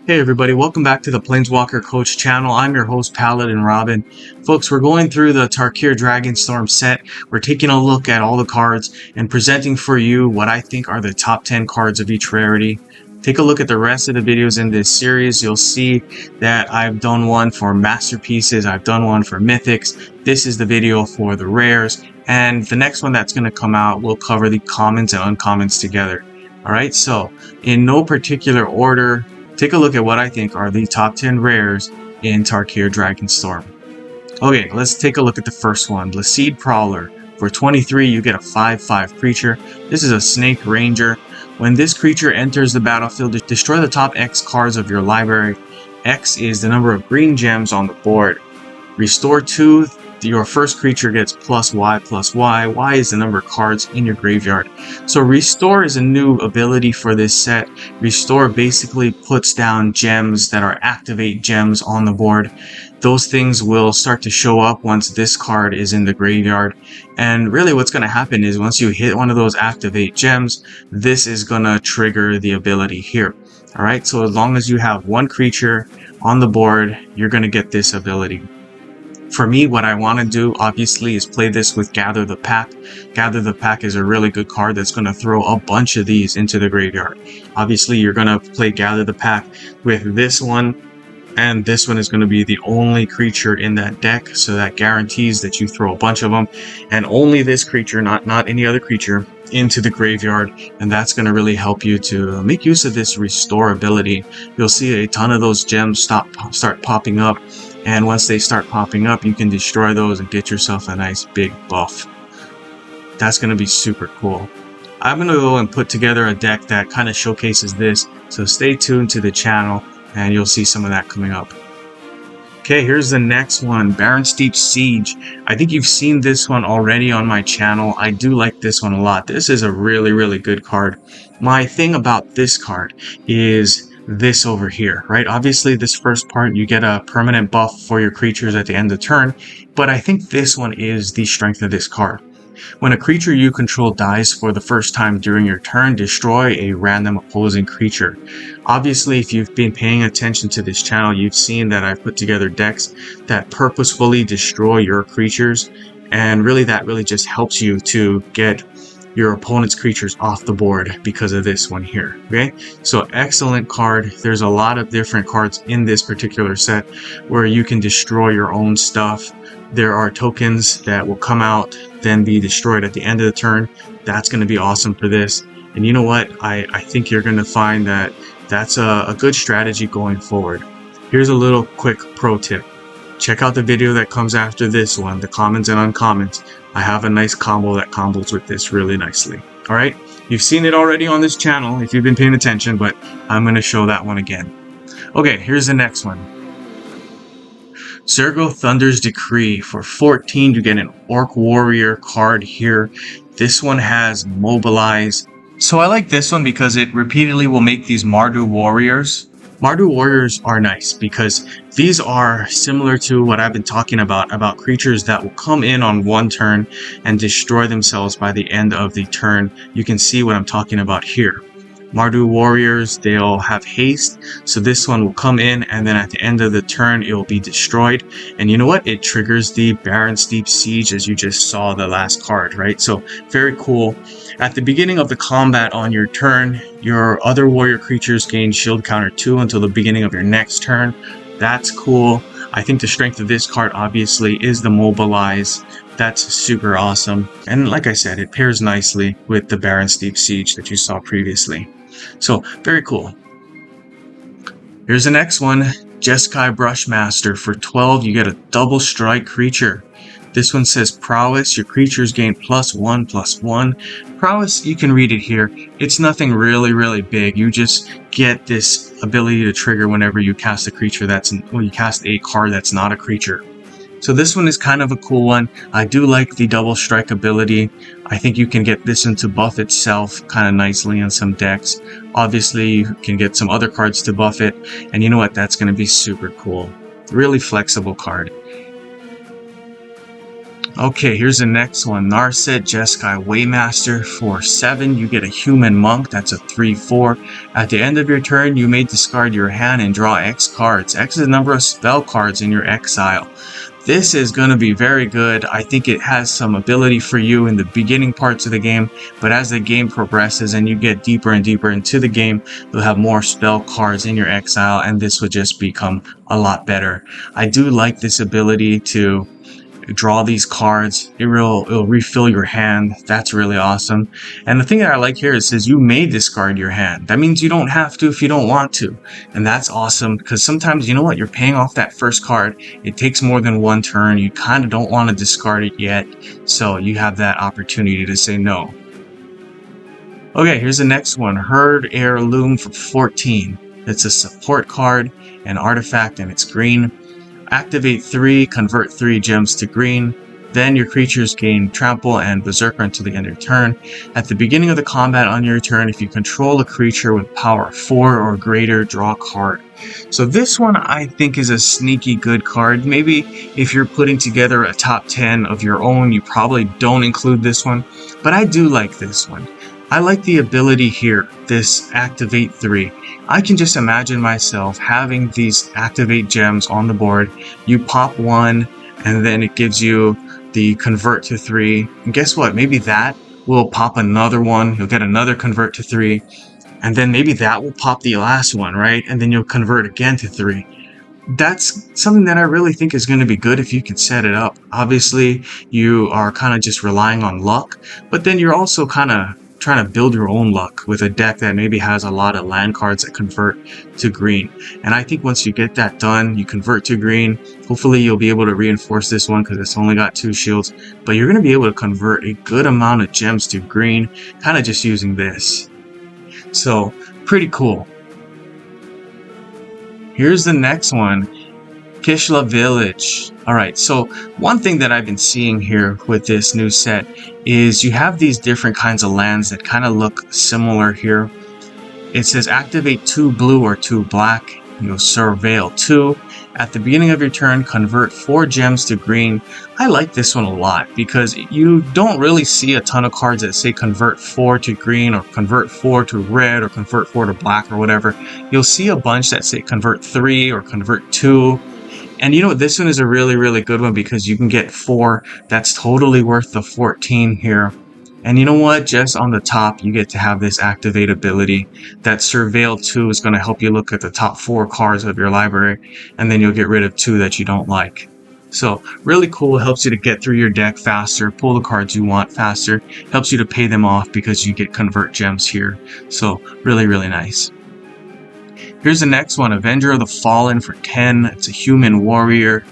Hey everybody, welcome back to the Planeswalker Coach channel. I'm your host, Paladin Robin. Folks, we're going through the Tarkir Dragonstorm set. We're taking a look at all the cards and presenting for you what I think are the top 10 cards of each rarity. Take a look at the rest of the videos in this series. You'll see that I've done one for Masterpieces, I've done one for Mythics. This is the video for the rares, and the next one that's going to come out will cover the commons and uncommons together. Alright, so in no particular order, take a look at what I think are the top 10 rares in Tarkir Dragonstorm. Okay, let's take a look at the first one, Laseed Prowler. For 23, you get a 5/5 creature. This is a Snake Ranger. When this creature enters the battlefield, destroy the top X cards of your library. X is the number of green gems on the board. Restore 2, your first creature gets +Y/+Y. Y is the number of cards in your graveyard. So Restore is a new ability for this set. Restore basically puts down gems that are activate gems on the board. Those things will start to show up once this card is in the graveyard. And really what's going to happen is once you hit one of those activate gems, this is going to trigger the ability here. Alright, so as long as you have one creature on the board, you're going to get this ability. For me, what I want to do, obviously, is play this with Gather the Pack. Gather the Pack is a really good card that's going to throw a bunch of these into the graveyard. Obviously, you're going to play Gather the Pack with this one, and this one is going to be the only creature in that deck, so that guarantees that you throw a bunch of them, and only this creature, not any other creature, into the graveyard, and that's going to really help you to make use of this Restore ability. You'll see a ton of those gems start popping up, and once they start popping up, you can destroy those and get yourself a nice big buff. That's going to be super cool. I'm going to go and put together a deck that kind of showcases this, so stay tuned to the channel and you'll see some of that coming up. Okay, here's the next one, Barren Steep Siege. I think you've seen this one already on my channel. I do like this one a lot. This is a really good card. My thing about this card is this over here, right? Obviously, this first part, you get a permanent buff for your creatures at the end of the turn, but I think this one is the strength of this card. When a creature you control dies for the first time during your turn, destroy a random opposing creature. Obviously, if you've been paying attention to this channel, you've seen that I've put together decks that purposefully destroy your creatures, and really that really just helps you to get your opponent's creatures off the board because of this one here. Okay, so excellent card. There's a lot of different cards in this particular set where you can destroy your own stuff. There are tokens that will come out, then be destroyed at the end of the turn. That's going to be awesome for this. And you know what? I think you're going to find that that's a good strategy going forward. Here's a little quick pro tip. Check out the video that comes after this one, the commons and uncommons. I have a nice combo that combos with this really nicely. Alright, you've seen it already on this channel if you've been paying attention, but I'm going to show that one again. Okay, here's the next one. Zergo Thunder's Decree. For 14, you get an Orc Warrior card here. This one has Mobilize. So I like this one because it repeatedly will make these Mardu Warriors. Mardu Warriors are nice because these are similar to what I've been talking about creatures that will come in on one turn and destroy themselves by the end of the turn. You can see what I'm talking about here. Mardu Warriors, they'll have haste, so this one will come in and then at the end of the turn it will be destroyed. And you know what? It triggers the Barren Steep Siege, as you just saw the last card, right? So very cool. At the beginning of the combat on your turn, your other warrior creatures gain shield counter 2 until the beginning of your next turn. That's cool. I think the strength of this card obviously is the Mobilize. That's super awesome. And like I said, it pairs nicely with the Barren Steep Siege that you saw previously. So very cool. Here's the next one, Jeskai Brushmaster. For 12, you get a double strike creature. This one says Prowess. Your creatures gain +1/+1. Prowess, you can read it here. It's nothing really big. You just get this ability to trigger whenever you cast a creature you cast a card that's not a creature. So this one is kind of a cool one. I do like the double strike ability. I think you can get this into buff itself kind of nicely in some decks. Obviously, you can get some other cards to buff it. And you know what? That's going to be super cool. Really flexible card. Okay, here's the next one. Narset Jeskai Waymaster. For 7, you get a Human Monk. That's a 3/4. At the end of your turn, you may discard your hand and draw X cards. X is the number of spell cards in your exile. This is going to be very good. I think it has some ability for you in the beginning parts of the game, but as the game progresses and you get deeper and deeper into the game, you'll have more spell cards in your exile, and this will just become a lot better. I do like this ability to draw these cards. It'll refill your hand. That's really awesome. And the thing that I like here is it says you may discard your hand. That means you don't have to if you don't want to. And that's awesome because sometimes, you know what, you're paying off that first card. It takes more than one turn. You kind of don't want to discard it yet. So you have that opportunity to say no. Okay, here's the next one. Herd Heirloom for 14. It's a support card, an artifact, and it's green. Activate 3, convert 3 gems to green. Then your creatures gain Trample and Berserker until the end of your turn. At the beginning of the combat on your turn, if you control a creature with power 4 or greater, draw a card. So this one I think is a sneaky good card. Maybe if you're putting together a top 10 of your own, you probably don't include this one. But I do like this one. I like the ability here, this Activate 3. I can just imagine myself having these Activate gems on the board. You pop one, and then it gives you the Convert to 3. And guess what? Maybe that will pop another one. You'll get another Convert to 3. And then maybe that will pop the last one, right? And then you'll convert again to 3. That's something that I really think is going to be good if you can set it up. Obviously, you are kind of just relying on luck, but then you're also kind of trying to build your own luck with a deck that maybe has a lot of land cards that convert to green. And I think once you get that done, you convert to green. Hopefully you'll be able to reinforce this one because it's only got 2 shields, but you're going to be able to convert a good amount of gems to green, kind of just using this. So pretty cool. Here's the next one. Kishla Village. Alright, so one thing that I've been seeing here with this new set is you have these different kinds of lands that kind of look similar here. It says activate 2 blue or 2 black. You'll surveil 2. At the beginning of your turn, convert 4 gems to green. I like this one a lot because you don't really see a ton of cards that say convert 4 to green or convert 4 to red or convert 4 to black or whatever. You'll see a bunch that say convert 3 or convert 2. And you know what, this one is a really, really good one because you can get 4. That's totally worth the 14 here. And you know what, just on the top, you get to have this activate ability. That Surveil 2 is going to help you look at the top 4 cards of your library, and then you'll get rid of 2 that you don't like. So really cool, helps you to get through your deck faster, pull the cards you want faster, helps you to pay them off because you get convert gems here. So really, really nice. Here's the next one, Avenger of the Fallen for 10. It's a human warrior,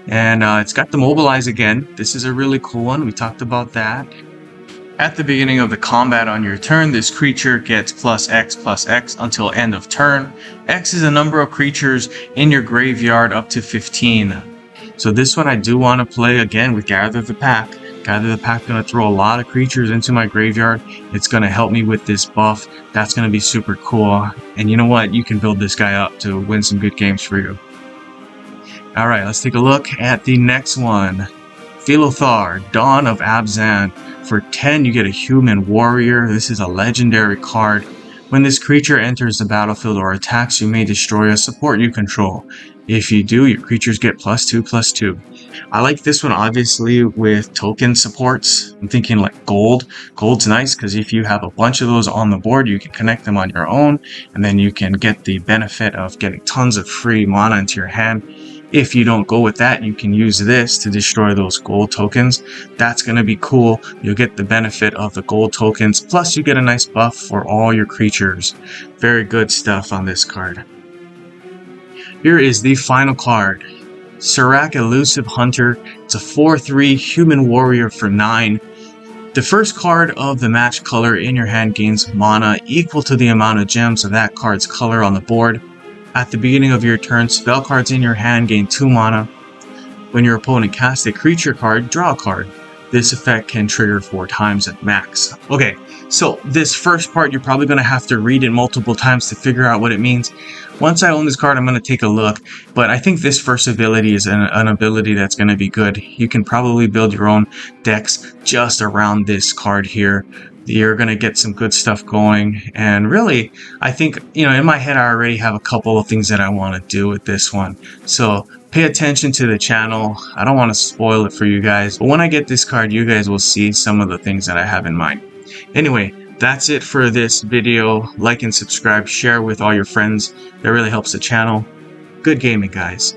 and it's got the mobilize again. This is a really cool one. We talked about that. At the beginning of the combat on your turn, this creature gets +X until end of turn. X is the number of creatures in your graveyard up to 15. So this one I do want to play again with Gather the Pack. Gather the Pack going to throw a lot of creatures into my graveyard. It's going to help me with this buff. That's going to be super cool. And you know what? You can build this guy up to win some good games for you. Alright, let's take a look at the next one. Philothar, Dawn of Abzan. For 10, you get a human warrior. This is a legendary card. When this creature enters the battlefield or attacks, you may destroy a support you control. If you do, your creatures get +2/+2. I like this one obviously with token supports. I'm thinking like gold. Gold's nice because if you have a bunch of those on the board, you can connect them on your own, and then you can get the benefit of getting tons of free mana into your hand. If you don't go with that, you can use this to destroy those gold tokens. That's going to be cool. You'll get the benefit of the gold tokens, plus you get a nice buff for all your creatures. Very good stuff on this card. Here is the final card. Serac Elusive Hunter. It's a 4/3 human warrior for 9. The first card of the match color in your hand gains mana equal to the amount of gems of that card's color on the board. At the beginning of your turn, spell cards in your hand gain 2 mana. When your opponent casts a creature card, draw a card. this effect can trigger 4 times at max. Okay, so this first part you're probably going to have to read it multiple times to figure out what it means. Once I own this card, I'm going to take a look, but I think this first ability is an ability that's going to be good. You can probably build your own decks just around this card here. You're going to get some good stuff going, and really, I think, in my head I already have a couple of things that I want to do with this one. So pay attention to the channel. I don't want to spoil it for you guys, but when I get this card, you guys will see some of the things that I have in mind. Anyway, that's it for this video. Like and subscribe, share with all your friends. That really helps the channel. Good gaming, guys.